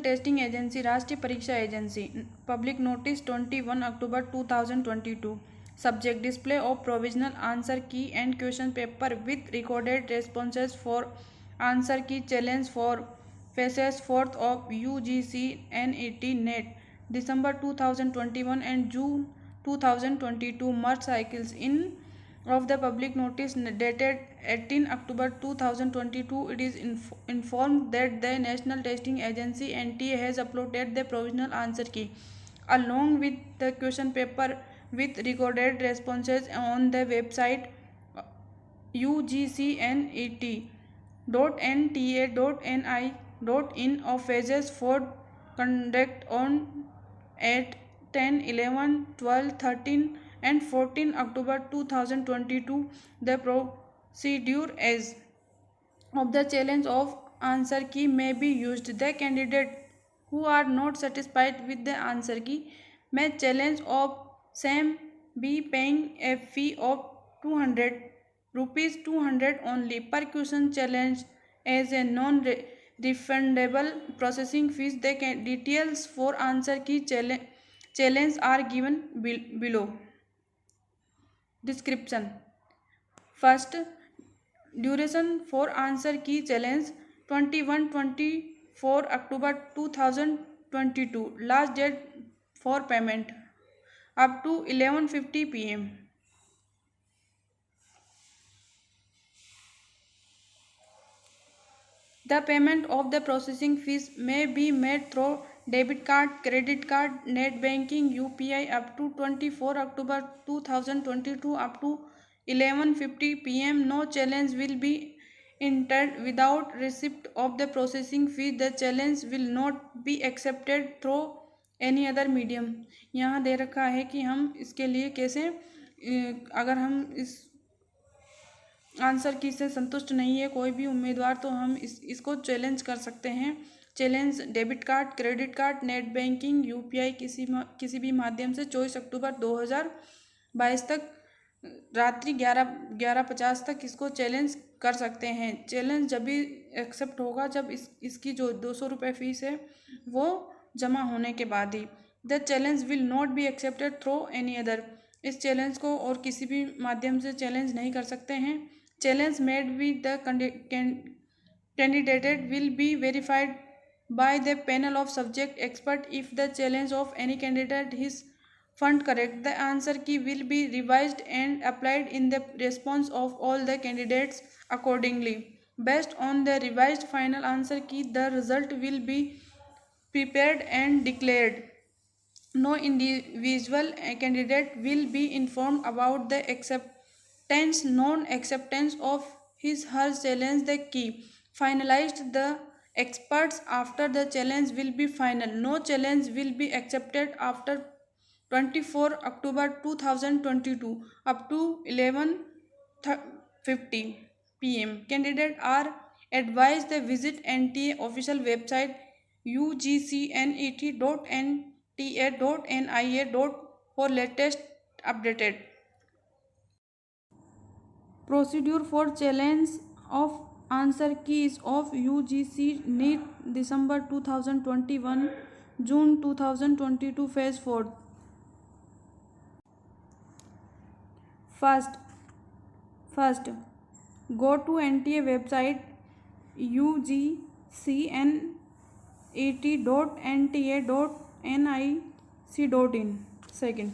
Testing agency राष्ट्रीय परीक्षा agency public notice 21 October 2022 subject display of provisional answer key and question paper with recorded responses for answer key challenge for faces 4th of UGC NET NET December 2021 and June 2022 merge cycles in of the public notice dated 18 October 2022, it is informed that the National Testing Agency NTA has uploaded the provisional answer key along with the question paper with recorded responses on the website ugcnet.nta.ni.in of phases 4 conduct on at 10, 11, 12, 13 and 14 October 2022. The procedure as of the challenge of answer key may be used. The candidate who are not satisfied with the answer key may challenge of same be paying a fee of 200 rupees 200 only per question challenge as a non-refundable processing fees. The details for answer key challenge are given below. Description. First, duration for answer key challenge 21-24 October 2022. Last date for payment up to 11:50 p.m. The payment of the processing fees may be made through debit card, credit card, net banking, UPI up to 24 October 2022 up to 11:50 p.m. No challenge will be entered without receipt of the processing fee. The challenge will not be accepted through any other medium. यहाँ दे रखा है कि हम इसके लिए कैसे अगर हम इस आंसर की से संतुष्ट नहीं है कोई भी उम्मीदवार तो हम इसको चैलेंज कर सकते हैं। Challenge debit card, credit card, net banking, UPI किसी भी माध्यम से 24 अक्टूबर 2022 तक रात्रि 11:50 तक इसको चैलेंज कर सकते हैं। चैलेंज जब भी एक्सेप्ट होगा जब इसकी जो 200 रुपये फीस है वो जमा होने के बाद ही। The challenge will not be accepted through any other. इस चैलेंज को और किसी भी माध्यम से चैलेंज नहीं कर सकते हैं। Challenge made with the candidate will be verified by the panel of subject expert. If the challenge of any candidate is found correct, the answer key will be revised and applied in the response of all the candidates accordingly. Based on the revised final answer key, the result will be prepared and declared. No individual candidate will be informed about the non-acceptance of his her challenge. The key finalized the experts after the challenge will be final. No challenge will be accepted after 24 October 2022 up to 11:50 p.m. Candidates are advised to visit NTA official website ugcnet.nta.nia. for latest updated. Procedure for challenge of answer keys of UGC NET December 2021 June 2022 phase 4. First go to NTA website ugcnet.nta.nic.in. Second,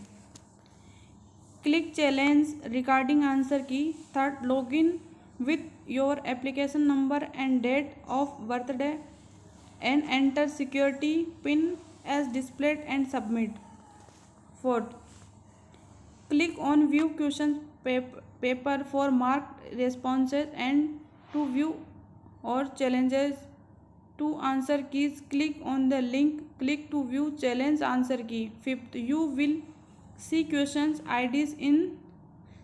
click challenge regarding answer key. Third, login with your application number and date of birthday and enter security pin as displayed and submit. Fourth, click on view question paper for marked responses and to view or challenges to answer keys. Click on the link. Click to view challenge answer key. Fifth, you will see questions IDs in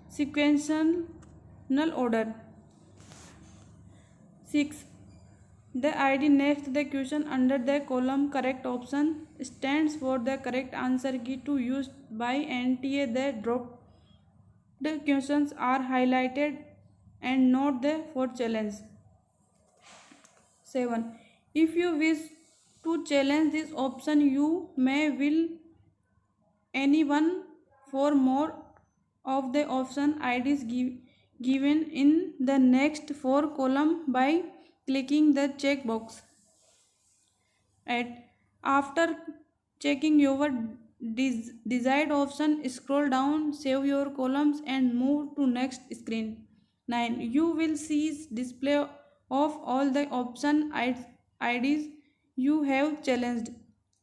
sequential order. 6. The ID next the question under the column correct option stands for the correct answer key to used by NTA. The dropped questions are highlighted and note the for challenge. 7. If you wish To challenge this option, you may will anyone for more of the option IDs given in the next four column by clicking the checkbox. At after checking your desired option, scroll down, save your columns and move to next screen. 9. You will see display of all the option IDs you have challenged.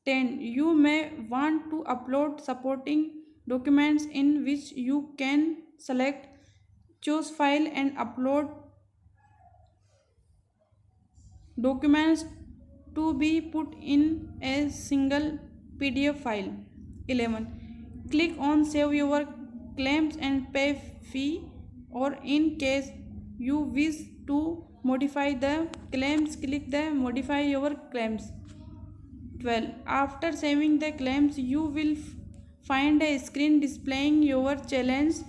10. You may want to upload supporting documents in which you can select choose file and upload documents to be put in a single PDF file. 11. Click on save your claims and pay fee, or in case you wish to modify the claims, click the modify your claims. 12. After saving the claims, you will find a screen displaying your challenges.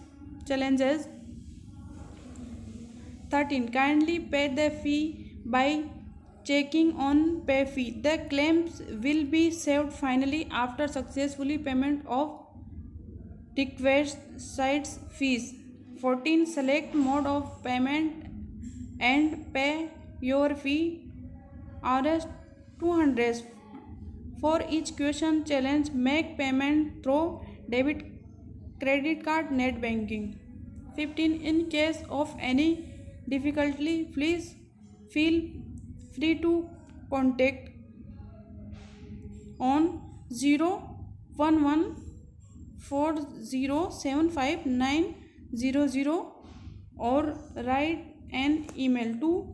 13. Kindly pay the fee by checking on pay fee. The claims will be saved finally after successfully payment of requested fees. 14. Select mode of payment and pay your fee Rs 200. For each question challenge, make payment through debit, credit card, net banking. 15. In case of any difficulty, please feel free to contact on 01140759000 or write an email to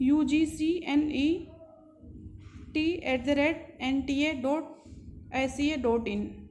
ugcnet@nta.aca.in.